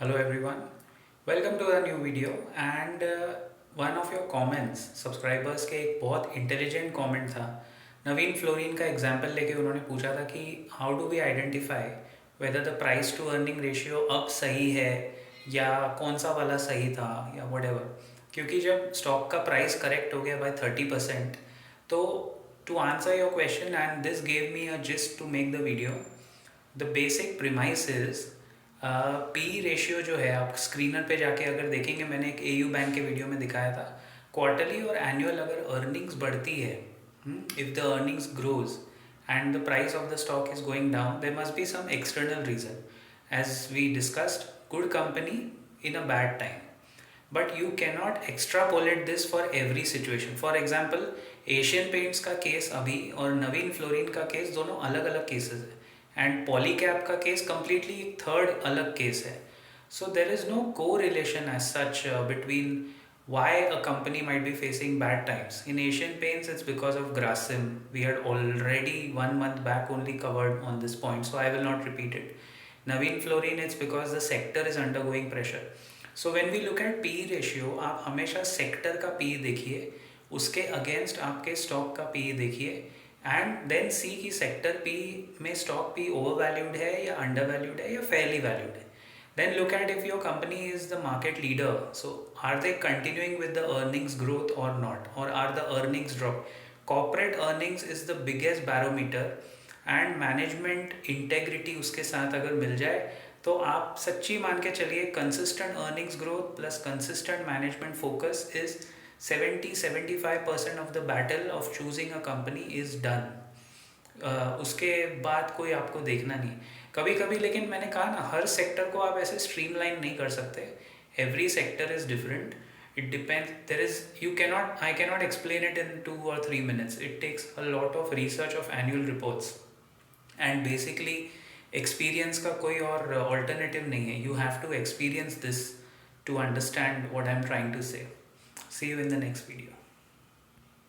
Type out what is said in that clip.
Hello everyone, welcome to a new video and one of your comments subscribers के एक बहुत intelligent comment था। नवीन fluorine का example लेके उन्होंने पूछा था कि how do we identify whether the price to earning ratio अब सही है या कौन सा वाला सही था या whatever। क्योंकि जब स्टॉक का प्राइस करेक्ट हो गया बाय 30% तो to answer your question and this gave me a gist to make the video. The basic premise is P ratio जो है आप स्क्रीनर पे जाके अगर देखेंगे, मैंने एक एयू बैंक के वीडियो में दिखाया था, क्वार्टरली और एनुअल अगर अर्निंग्स बढ़ती है, if the earnings grows and the price of the stock is going down, there must be some external reason as we discussed, good company in a bad time. But you cannot extrapolate this for every situation. For example Asian Paints का case अभी और नवीन fluorine का case दोनों अलग अलग cases है and Polycab का case completely third अलग केस है। So there is no correlation as such between why a company might be facing bad times. In Asian Paints, it's because of Grasim. We had already 1 month back only covered on this point, so I will not repeat it. Naveen Fluorine, it's because the sector is undergoing pressure. So when we look at PE ratio, आप हमेशा sector का PE देखिए, उसके against आपके stock का PE देखिए and then see कि sector P में स्टॉक पी ओवर वैल्यूड है या अंडर वैल्यूड है या फेयरली वैल्यूड है। Then look at if your company is the market leader, so are they continuing with the earnings growth और not, और are the earnings drop. Corporate earnings is the biggest barometer and management integrity उसके साथ अगर मिल जाए तो आप सच्ची मान के चलिए consistent earnings growth plus consistent management focus is 70-75% of the battle of choosing a company is done. उसके बाद कोई आपको देखना नहीं कभी कभी। लेकिन मैंने कहा ना, हर सेक्टर को आप ऐसे स्ट्रीमलाइन नहीं कर सकते। Every sector is different, it depends. There is I cannot explain it in 2 or 3 minutes। It takes a lot of research of annual reports and basically experience का कोई और ऑल्टरनेटिव नहीं है। You have to experience this to understand what I am trying to say. See you in the next video.